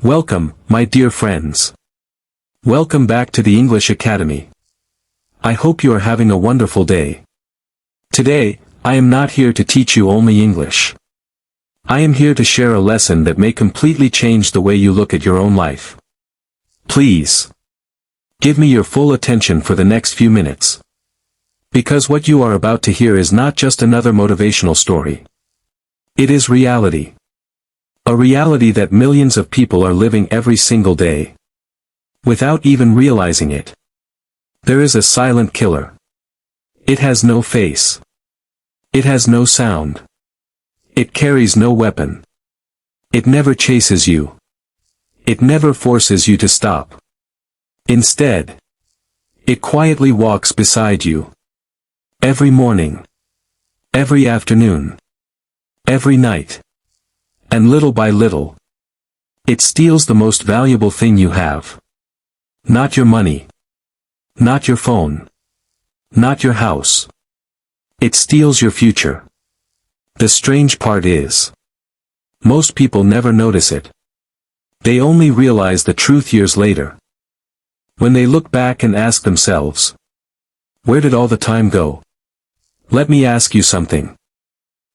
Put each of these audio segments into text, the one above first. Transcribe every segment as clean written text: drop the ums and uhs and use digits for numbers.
Welcome, my dear friends. Welcome back to the English Academy. I hope you are having a wonderful day. Today, I am not here to teach you only English. I am here to share a lesson that may completely change the way you look at your own life. Please, give me your full attention for the next few minutes. Because what you are about to hear is not just another motivational story. It is reality. A reality that millions of people are living every single day, without even realizing it. There is a silent killer. It has no face. It has no sound. It carries no weapon. It never chases you. It never forces you to stop. Instead, it quietly walks beside you. Every morning. Every afternoon. Every night. And little by little, it steals the most valuable thing you have. Not your money. Not your phone. Not your house. It steals your future. The strange part is, most people never notice it. They only realize the truth years later. When they look back and ask themselves, where did all the time go? Let me ask you something.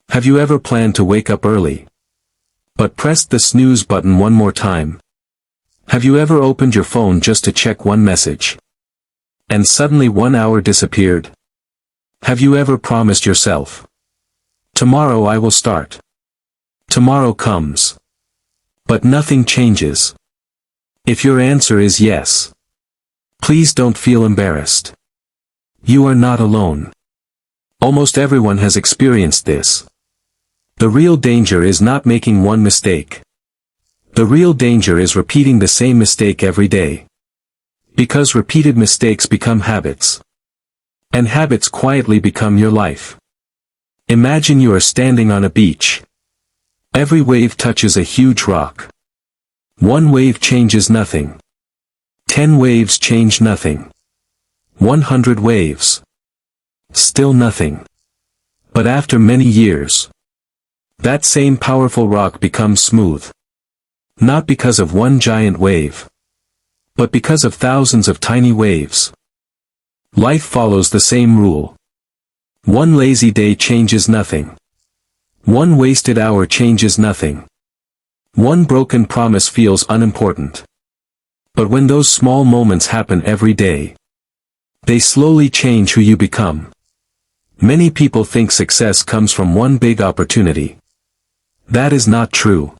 Have you ever planned to wake up early, but pressed the snooze button one more time? Have you ever opened your phone just to check one message, and suddenly 1 hour disappeared? Have you ever promised yourself, tomorrow I will start. Tomorrow comes, but nothing changes? If your answer is yes, please don't feel embarrassed. You are not alone. Almost everyone has experienced this. The real danger is not making one mistake. The real danger is repeating the same mistake every day. Because repeated mistakes become habits. And habits quietly become your life. Imagine you are standing on a beach. Every wave touches a huge rock. One wave changes nothing. 10 waves change nothing. 100 waves. Still nothing. But after many years, that same powerful rock becomes smooth. Not because of one giant wave, but because of thousands of tiny waves. Life follows the same rule. One lazy day changes nothing. One wasted hour changes nothing. One broken promise feels unimportant. But when those small moments happen every day, they slowly change who you become. Many people think success comes from one big opportunity. That is not true.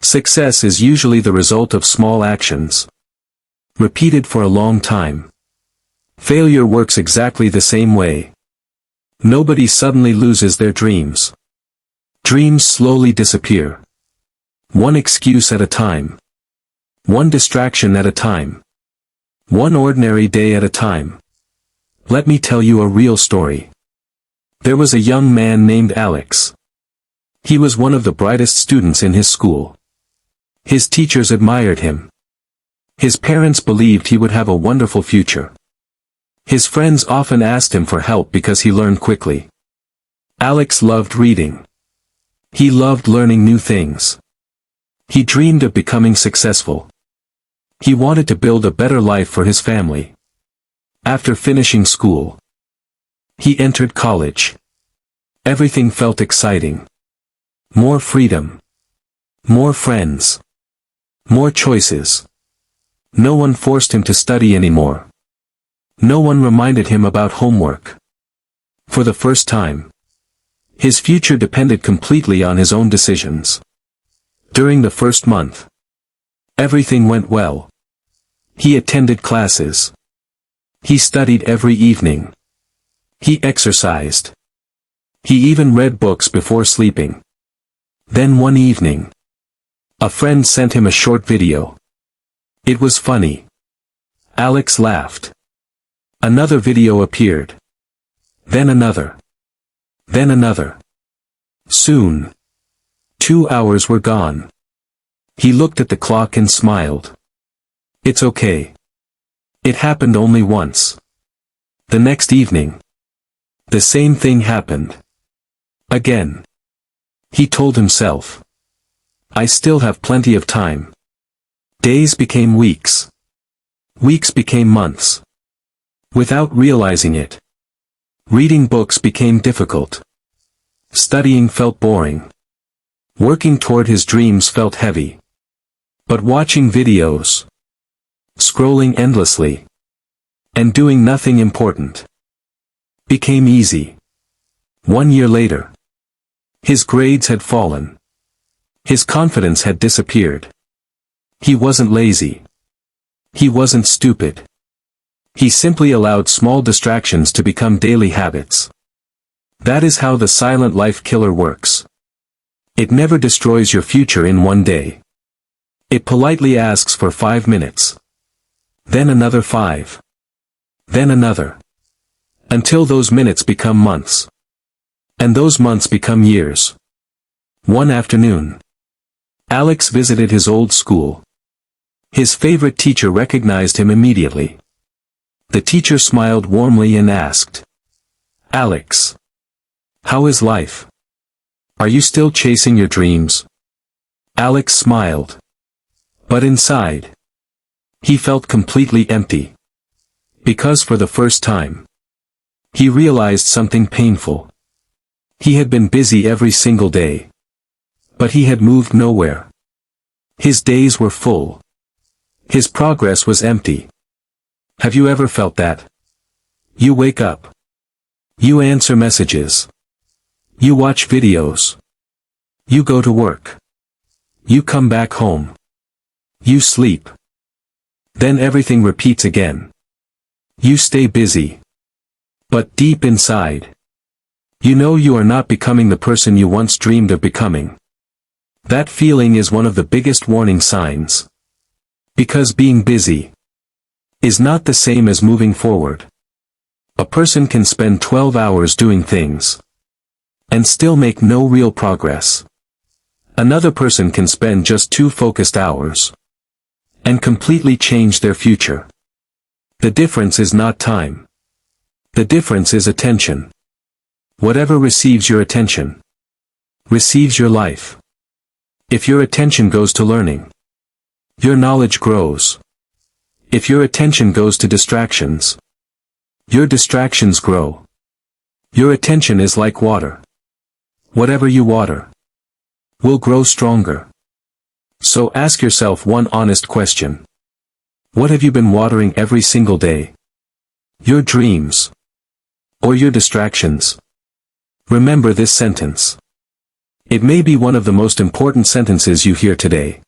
Success is usually the result of small actions, repeated for a long time. Failure works exactly the same way. Nobody suddenly loses their dreams. Dreams slowly disappear. One excuse at a time. One distraction at a time. One ordinary day at a time. Let me tell you a real story. There was a young man named Alex. He was one of the brightest students in his school. His teachers admired him. His parents believed he would have a wonderful future. His friends often asked him for help because he learned quickly. Alex loved reading. He loved learning new things. He dreamed of becoming successful. He wanted to build a better life for his family. After finishing school, he entered college. Everything felt exciting. More freedom. More friends. More choices. No one forced him to study anymore. No one reminded him about homework. For the first time, his future depended completely on his own decisions. During the first month, everything went well. He attended classes. He studied every evening. He exercised. He even read books before sleeping. Then one evening, a friend sent him a short video. It was funny. Alex laughed. Another video appeared. Then another. Then another. Soon, 2 hours were gone. He looked at the clock and smiled. It's okay. It happened only once. The next evening, the same thing happened. Again. He told himself, I still have plenty of time. Days became weeks. Weeks became months. Without realizing it, reading books became difficult. Studying felt boring. Working toward his dreams felt heavy. But watching videos, scrolling endlessly, and doing nothing important became easy. 1 year later, his grades had fallen. His confidence had disappeared. He wasn't lazy. He wasn't stupid. He simply allowed small distractions to become daily habits. That is how the silent life killer works. It never destroys your future in one day. It politely asks for 5 minutes. Then another 5. Then another. Until those minutes become months. And those months become years. One afternoon, Alex visited his old school. His favorite teacher recognized him immediately. The teacher smiled warmly and asked, "Alex, how is life? Are you still chasing your dreams?" Alex smiled. But inside, he felt completely empty. Because for the first time, he realized something painful. He had been busy every single day. But he had moved nowhere. His days were full. His progress was empty. Have you ever felt that? You wake up. You answer messages. You watch videos. You go to work. You come back home. You sleep. Then everything repeats again. You stay busy. But deep inside, you know you are not becoming the person you once dreamed of becoming. That feeling is one of the biggest warning signs. Because being busy is not the same as moving forward. A person can spend 12 hours doing things and still make no real progress. Another person can spend just 2 focused hours and completely change their future. The difference is not time. The difference is attention. Whatever receives your attention receives your life. If your attention goes to learning, your knowledge grows. If your attention goes to distractions, your distractions grow. Your attention is like water. Whatever you water will grow stronger. So ask yourself one honest question. What have you been watering every single day? Your dreams or your distractions? Remember this sentence. It may be one of the most important sentences you hear today.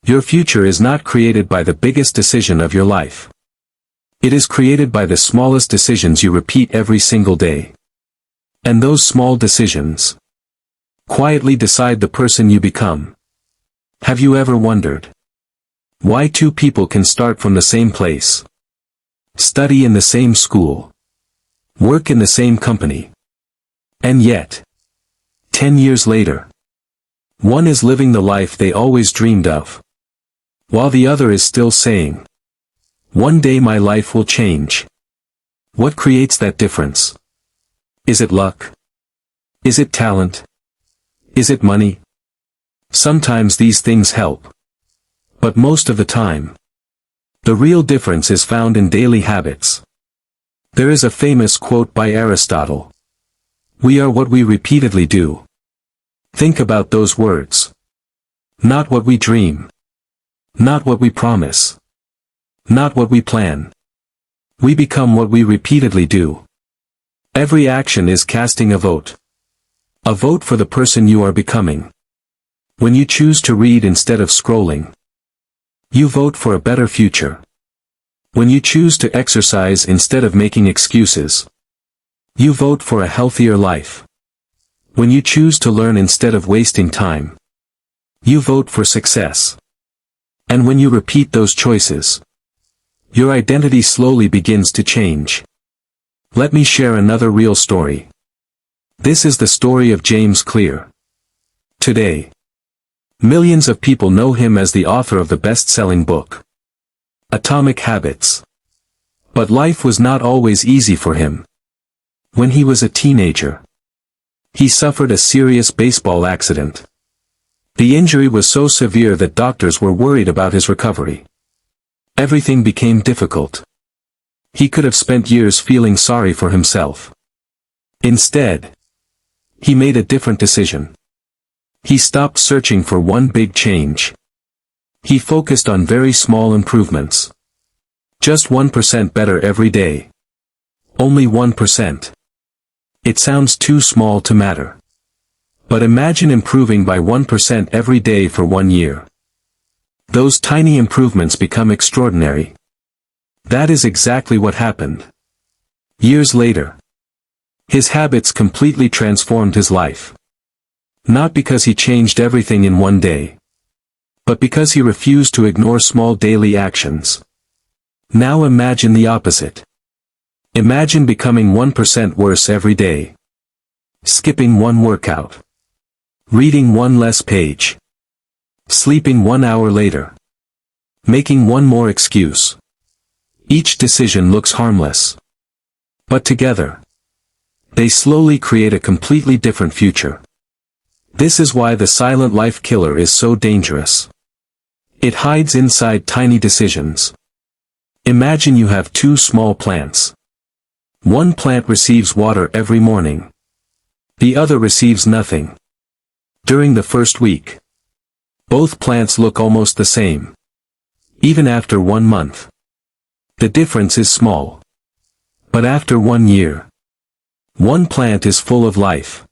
Your future is not created by the biggest decision of your life. It is created by the smallest decisions you repeat every single day. And those small decisions quietly decide the person you become. Have you ever wondered why 2 people can start from the same place, study in the same school, work in the same company, and yet, 10 years later, one is living the life they always dreamed of, while the other is still saying, "One day my life will change"? What creates that difference? Is it luck? Is it talent? Is it money? Sometimes these things help. But most of the time, the real difference is found in daily habits. There is a famous quote by Aristotle. We are what we repeatedly do. Think about those words. Not what we dream. Not what we promise. Not what we plan. We become what we repeatedly do. Every action is casting a vote. A vote for the person you are becoming. When you choose to read instead of scrolling, you vote for a better future. When you choose to exercise instead of making excuses, you vote for a healthier life. When you choose to learn instead of wasting time, you vote for success. And when you repeat those choices, your identity slowly begins to change. Let me share another real story. This is the story of James Clear. Today, millions of people know him as the author of the best-selling book, Atomic Habits. But life was not always easy for him. When he was a teenager, he suffered a serious baseball accident. The injury was so severe that doctors were worried about his recovery. Everything became difficult. He could have spent years feeling sorry for himself. Instead, he made a different decision. He stopped searching for one big change. He focused on very small improvements. Just 1% better every day. Only 1%. It sounds too small to matter. But imagine improving by 1% every day for 1 year. Those tiny improvements become extraordinary. That is exactly what happened. Years later, his habits completely transformed his life. Not because he changed everything in one day, but because he refused to ignore small daily actions. Now imagine the opposite. Imagine becoming 1% worse every day. Skipping one workout. Reading one less page. Sleeping 1 hour later. Making one more excuse. Each decision looks harmless. But together, they slowly create a completely different future. This is why the silent life killer is so dangerous. It hides inside tiny decisions. Imagine you have 2 small plants. One plant receives water every morning. The other receives nothing. During the first week, both plants look almost the same. Even after 1 month, the difference is small. But after 1 year, one plant is full of life.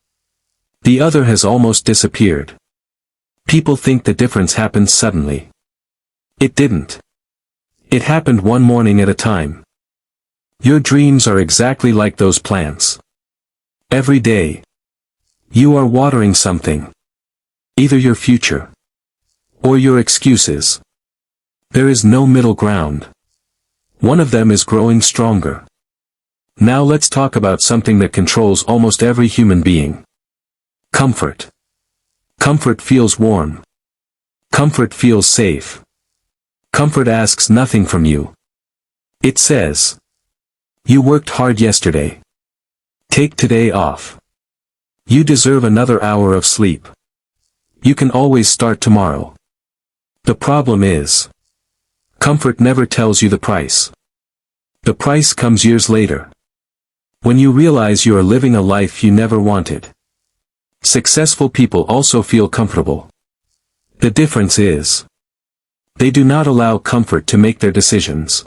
The other has almost disappeared. People think the difference happened suddenly. It didn't. It happened one morning at a time. Your dreams are exactly like those plants. Every day, you are watering something. Either your future, or your excuses. There is no middle ground. One of them is growing stronger. Now let's talk about something that controls almost every human being. Comfort. Comfort feels warm. Comfort feels safe. Comfort asks nothing from you. It says, you worked hard yesterday. Take today off. You deserve another hour of sleep. You can always start tomorrow. The problem is, comfort never tells you the price. The price comes years later. When you realize you are living a life you never wanted. Successful people also feel comfortable. The difference is, they do not allow comfort to make their decisions.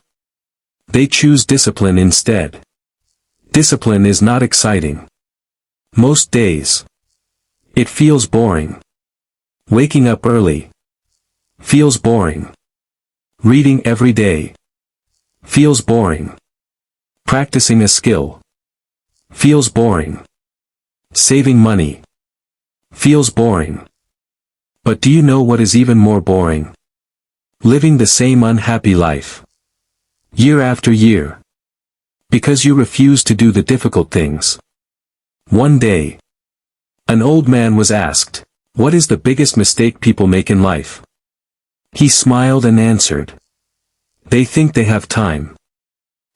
They choose discipline instead. Discipline is not exciting. Most days, it feels boring. Waking up early feels boring. Reading every day feels boring. Practicing a skill feels boring. Saving money feels boring. But do you know what is even more boring? Living the same unhappy life. Year after year. Because you refuse to do the difficult things. One day, an old man was asked, what is the biggest mistake people make in life? He smiled and answered, they think they have time.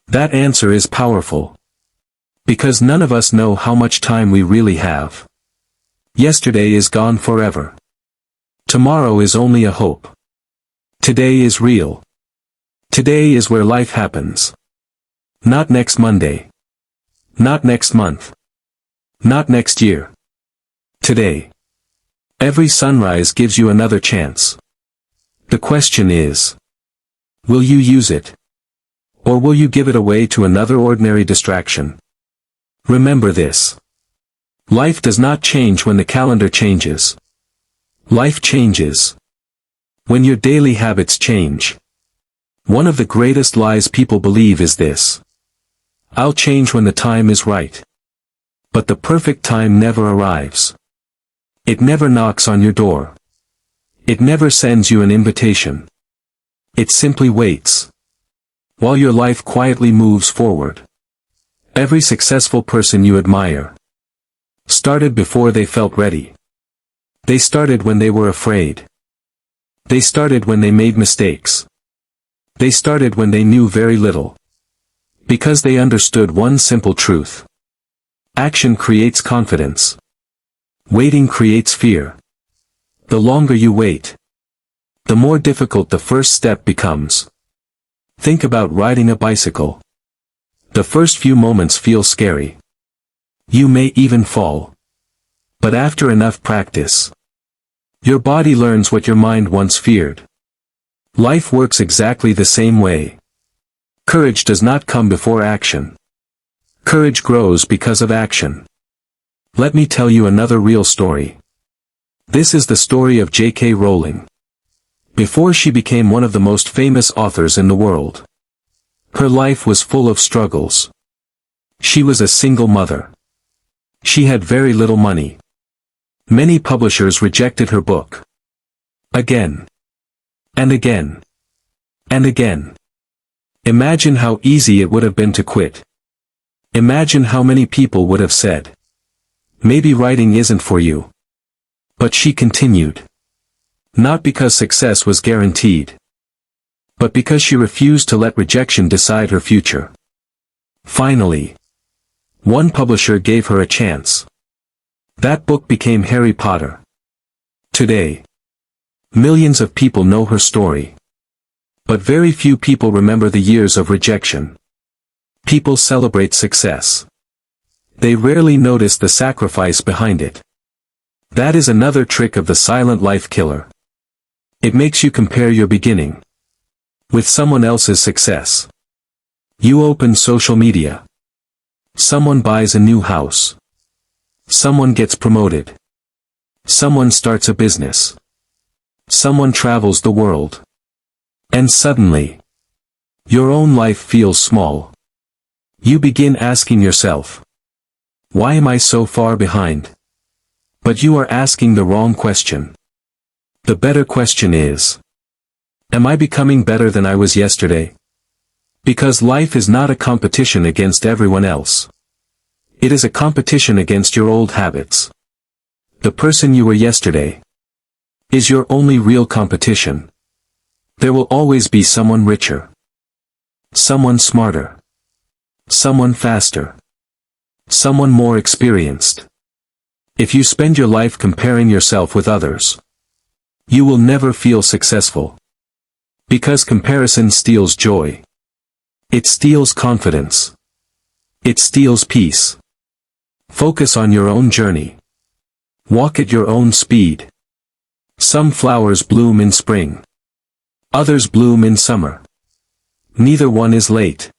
That answer is powerful. Because none of us know how much time we really have. Yesterday is gone forever. Tomorrow is only a hope. Today is real. Today is where life happens. Not next Monday. Not next month. Not next year. Today. Every sunrise gives you another chance. The question is, will you use it? Or will you give it away to another ordinary distraction? Remember this. Life does not change when the calendar changes. Life changes when your daily habits change. One of the greatest lies people believe is this. I'll change when the time is right. But the perfect time never arrives. It never knocks on your door. It never sends you an invitation. It simply waits. While your life quietly moves forward. Every successful person you admire started before they felt ready. They started when they were afraid. They started when they made mistakes. They started when they knew very little. Because they understood one simple truth. Action creates confidence. Waiting creates fear. The longer you wait, the more difficult the first step becomes. Think about riding a bicycle. The first few moments feel scary. You may even fall. But after enough practice, your body learns what your mind once feared. Life works exactly the same way. Courage does not come before action. Courage grows because of action. Let me tell you another real story. This is the story of J.K. Rowling. Before she became one of the most famous authors in the world, her life was full of struggles. She was a single mother. She had very little money. Many publishers rejected her book. Again. And again. And again. Imagine how easy it would have been to quit. Imagine how many people would have said, "Maybe writing isn't for you." But she continued. Not because success was guaranteed, but because she refused to let rejection decide her future. Finally, one publisher gave her a chance. That book became Harry Potter. Today, millions of people know her story. But very few people remember the years of rejection. People celebrate success. They rarely notice the sacrifice behind it. That is another trick of the silent life killer. It makes you compare your beginning with someone else's success. You open social media. Someone buys a new house. Someone gets promoted. Someone starts a business. Someone travels the world. And suddenly, your own life feels small. You begin asking yourself, why am I so far behind? But you are asking the wrong question. The better question is, am I becoming better than I was yesterday? Because life is not a competition against everyone else. It is a competition against your old habits. The person you were yesterday is your only real competition. There will always be someone richer, someone smarter, someone faster, someone more experienced. If you spend your life comparing yourself with others, you will never feel successful. Because comparison steals joy. It steals confidence. It steals peace. Focus on your own journey. Walk at your own speed. Some flowers bloom in spring. Others bloom in summer. Neither one is late.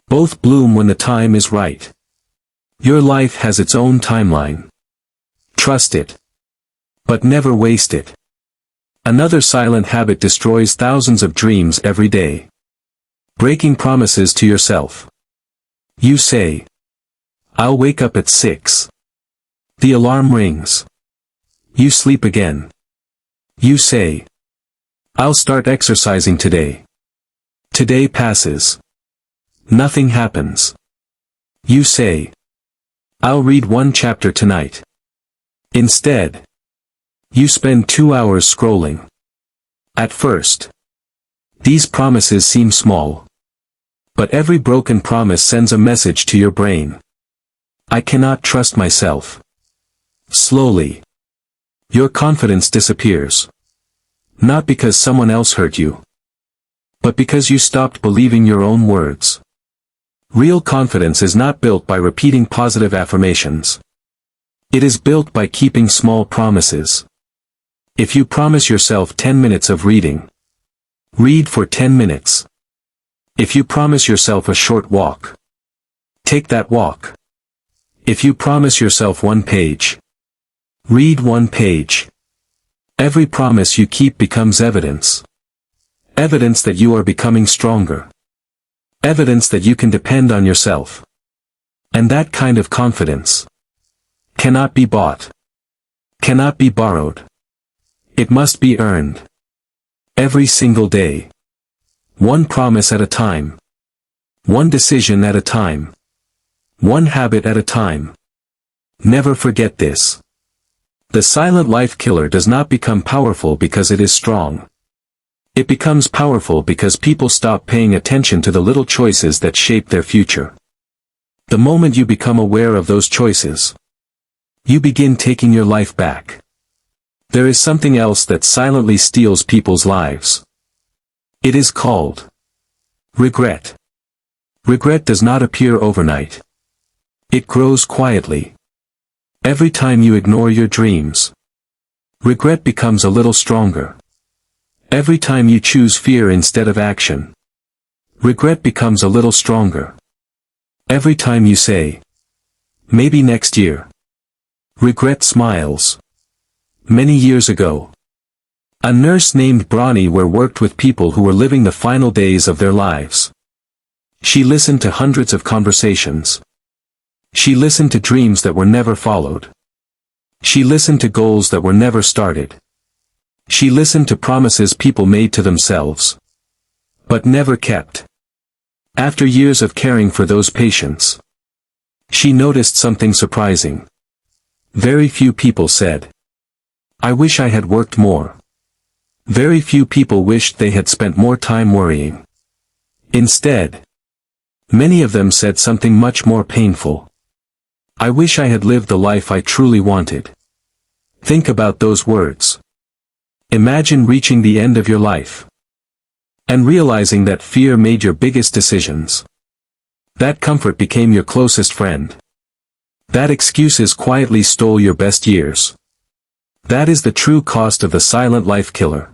Both bloom when the time is right. Your life has its own timeline. Trust it. But never waste it. Another silent habit destroys thousands of dreams every day. Breaking promises to yourself. You say, "I'll wake up at 6. The alarm rings. You sleep again. You say, "I'll start exercising today." Today passes. Nothing happens. You say, "I'll read 1 chapter tonight." Instead, you spend 2 hours scrolling. At first, these promises seem small. But every broken promise sends a message to your brain. I cannot trust myself. Slowly, your confidence disappears. Not because someone else hurt you, but because you stopped believing your own words. Real confidence is not built by repeating positive affirmations. It is built by keeping small promises. If you promise yourself 10 minutes of reading, read for 10 minutes. If you promise yourself a short walk, take that walk. If you promise yourself 1 page, read 1 page. Every promise you keep becomes evidence. Evidence that you are becoming stronger. Evidence that you can depend on yourself. And that kind of confidence cannot be bought. Cannot be borrowed. It must be earned. Every single day. 1 promise at a time. 1 decision at a time. 1 habit at a time. Never forget this. The silent life killer does not become powerful because it is strong. It becomes powerful because people stop paying attention to the little choices that shape their future. The moment you become aware of those choices, you begin taking your life back. There is something else that silently steals people's lives. It is called regret. Regret does not appear overnight. It grows quietly. Every time you ignore your dreams, regret becomes a little stronger. Every time you choose fear instead of action, regret becomes a little stronger. Every time you say, maybe next year, regret smiles. Many years ago, a nurse named Bronnie worked with people who were living the final days of their lives. She listened to hundreds of conversations. She listened to dreams that were never followed. She listened to goals that were never started. She listened to promises people made to themselves, but never kept. After years of caring for those patients, she noticed something surprising. Very few people said, "I wish I had worked more." Very few people wished they had spent more time worrying. Instead, many of them said something much more painful. "I wish I had lived the life I truly wanted." Think about those words. Imagine reaching the end of your life and realizing that fear made your biggest decisions. That comfort became your closest friend. That excuses quietly stole your best years. That is the true cost of the silent life killer.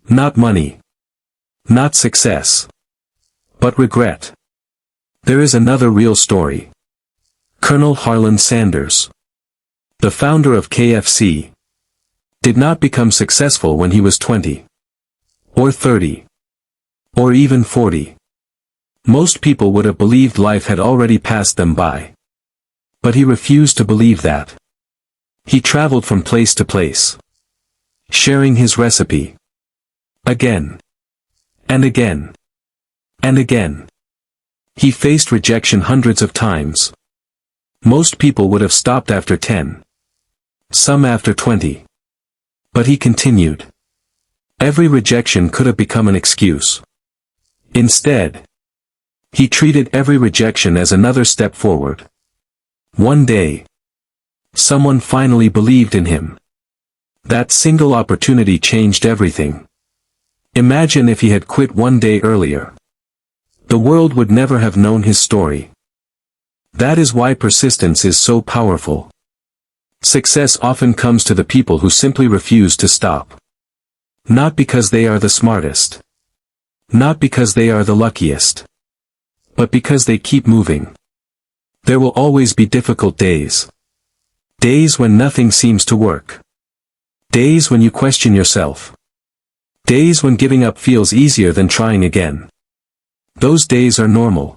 Not money. Not success. But regret. There is another real story. Colonel Harlan Sanders, the founder of KFC, did not become successful when he was 20. Or 30. Or even 40. Most people would have believed life had already passed them by. But he refused to believe that. He traveled from place to place, sharing his recipe. Again. And again. And again. He faced rejection hundreds of times. Most people would have stopped after 10. Some after 20. But he continued. Every rejection could have become an excuse. Instead, he treated every rejection as another step forward. One day, someone finally believed in him. That single opportunity changed everything. Imagine if he had quit one day earlier. The world would never have known his story. That is why persistence is so powerful. Success often comes to the people who simply refuse to stop. Not because they are the smartest. Not because they are the luckiest. But because they keep moving. There will always be difficult days. Days when nothing seems to work. Days when you question yourself. Days when giving up feels easier than trying again. Those days are normal.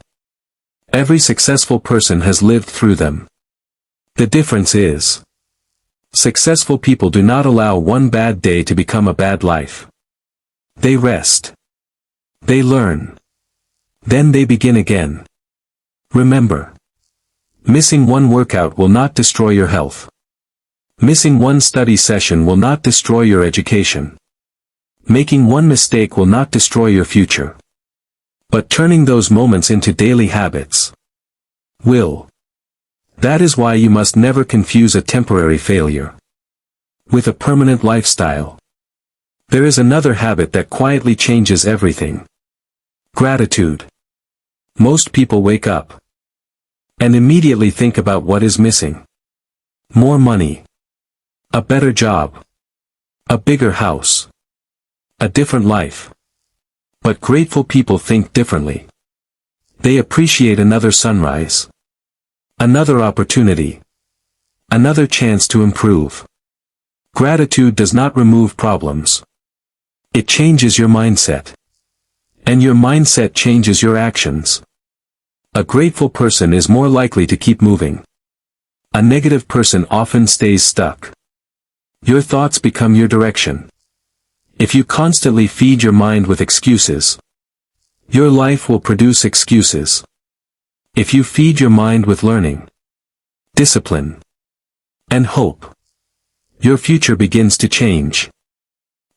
Every successful person has lived through them. The difference is, successful people do not allow one bad day to become a bad life. They rest. They learn. Then they begin again. Remember, missing one workout will not destroy your health. Missing one study session will not destroy your education. Making one mistake will not destroy your future. But turning those moments into daily habits will. That is why you must never confuse a temporary failure with a permanent lifestyle. There is another habit that quietly changes everything. Gratitude. Most people wake up and immediately think about what is missing. More money. A better job. A bigger house. A different life. But grateful people think differently. They appreciate another sunrise. Another opportunity. Another chance to improve. Gratitude does not remove problems. It changes your mindset. And your mindset changes your actions. A grateful person is more likely to keep moving. A negative person often stays stuck. Your thoughts become your direction. If you constantly feed your mind with excuses, your life will produce excuses. If you feed your mind with learning, discipline, and hope, your future begins to change.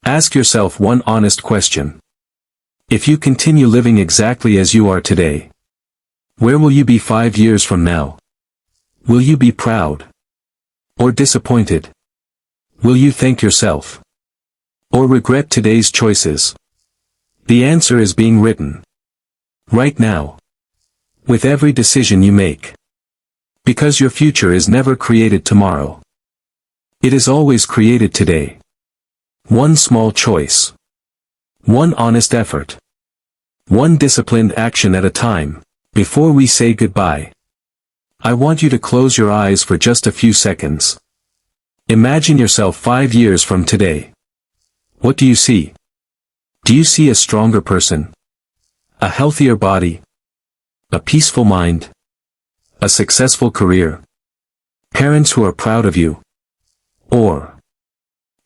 Ask yourself one honest question. If you continue living exactly as you are today, where will you be 5 years from now? Will you be proud? Or disappointed? Will you thank yourself? Or regret today's choices? The answer is being written. Right now. With every decision you make. Because your future is never created tomorrow. It is always created today. One small choice. One honest effort. One disciplined action at a time. Before we say goodbye, I want you to close your eyes for just a few seconds. Imagine yourself 5 years from today. What do you see? Do you see a stronger person? A healthier body? A peaceful mind? A successful career? Parents who are proud of you? Or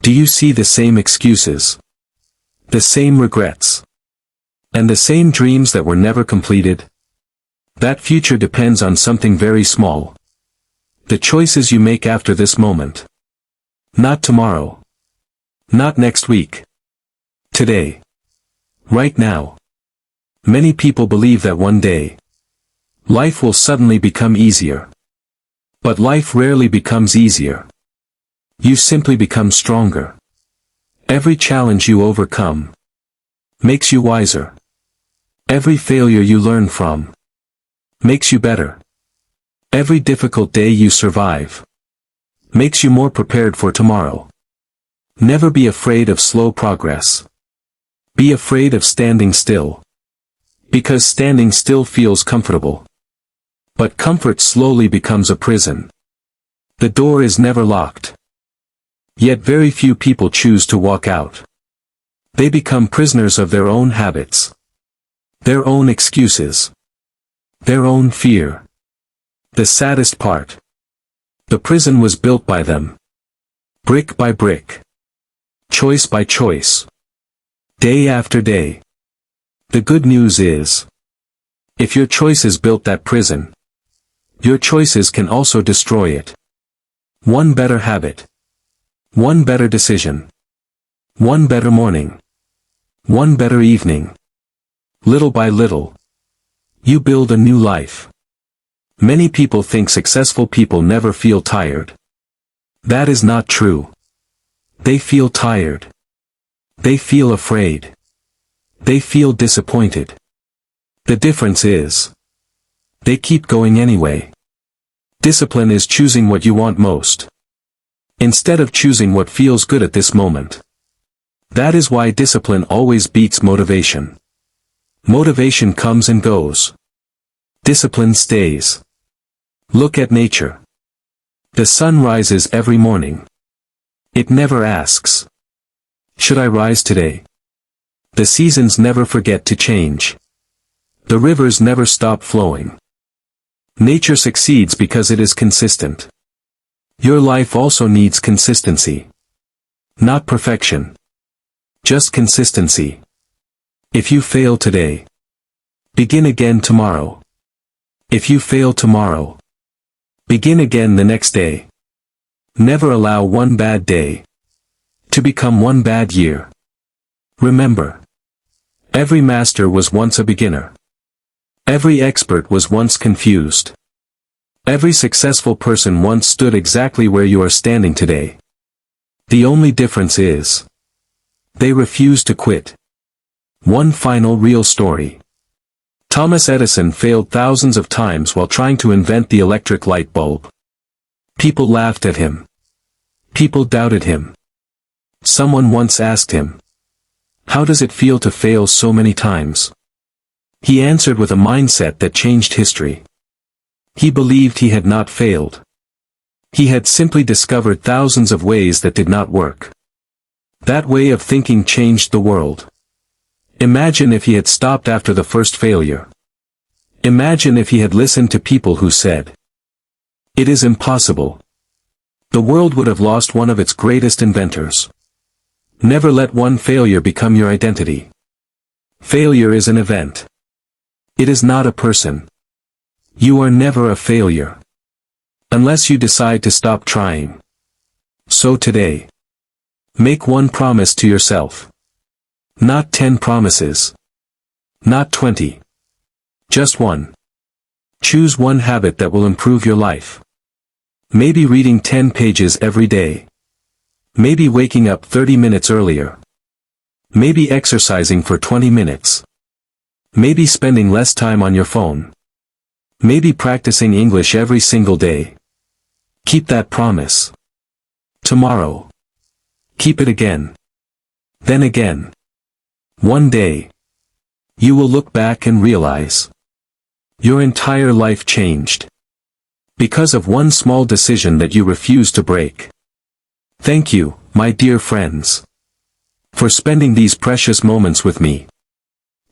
do you see the same excuses? The same regrets? And the same dreams that were never completed? That future depends on something very small. The choices you make after this moment. Not tomorrow. Not next week. Today. Right now. Many people believe that one day, life will suddenly become easier. But life rarely becomes easier. You simply become stronger. Every challenge you overcome makes you wiser. Every failure you learn from makes you better. Every difficult day you survive makes you more prepared for tomorrow. Never be afraid of slow progress. Be afraid of standing still. Because standing still feels comfortable. But comfort slowly becomes a prison. The door is never locked. Yet very few people choose to walk out. They become prisoners of their own habits. Their own excuses. Their own fear. The saddest part. The prison was built by them. Brick by brick. Choice by choice. Day after day. The good news is, if your choices built that prison, your choices can also destroy it. One better habit. One better decision. One better morning. One better evening. Little by little, you build a new life. Many people think successful people never feel tired. That is not true. They feel tired. They feel afraid. They feel disappointed. The difference is, they keep going anyway. Discipline is choosing what you want most, instead of choosing what feels good at this moment. That is why discipline always beats motivation. Motivation comes and goes. Discipline stays. Look at nature. The sun rises every morning. It never asks, should I rise today? The seasons never forget to change. The rivers never stop flowing. Nature succeeds because it is consistent. Your life also needs consistency. Not perfection. Just consistency. If you fail today, begin again tomorrow. If you fail tomorrow, begin again the next day. Never allow one bad day to become one bad year. Remember, every master was once a beginner. Every expert was once confused. Every successful person once stood exactly where you are standing today. The only difference is, they refuse to quit. One final real story. Thomas Edison failed thousands of times while trying to invent the electric light bulb. People laughed at him. People doubted him. Someone once asked him, how does it feel to fail so many times? He answered with a mindset that changed history. He believed he had not failed. He had simply discovered thousands of ways that did not work. That way of thinking changed the world. Imagine if he had stopped after the first failure. Imagine if he had listened to people who said, it is impossible. The world would have lost one of its greatest inventors. Never let one failure become your identity. Failure is an event. It is not a person. You are never a failure. Unless you decide to stop trying. So today, make one promise to yourself. Not 10 promises. Not 20. Just one. Choose one habit that will improve your life. Maybe reading 10 pages every day. Maybe waking up 30 minutes earlier. Maybe exercising for 20 minutes. Maybe spending less time on your phone. Maybe practicing English every single day. Keep that promise. Tomorrow. Keep it again. Then again. One day. You will look back and realize your entire life changed because of one small decision that you refused to break. Thank you, my dear friends, for spending these precious moments with me.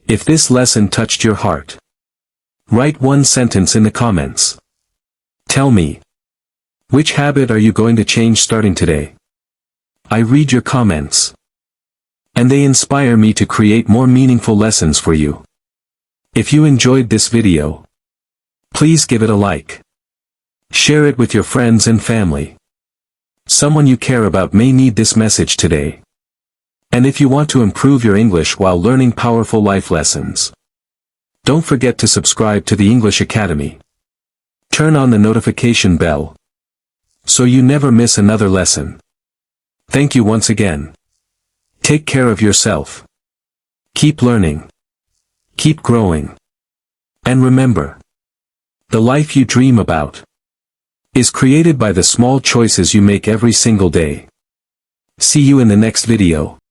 If this lesson touched your heart, write one sentence in the comments. Tell me, which habit are you going to change starting today? I read your comments, and they inspire me to create more meaningful lessons for you. If you enjoyed this video, please give it a like. Share it with your friends and family. Someone you care about may need this message today. And if you want to improve your English while learning powerful life lessons, don't forget to subscribe to the English Academy. Turn on the notification bell, so you never miss another lesson. Thank you once again. Take care of yourself. Keep learning. Keep growing. And remember, the life you dream about is created by the small choices you make every single day. See you in the next video.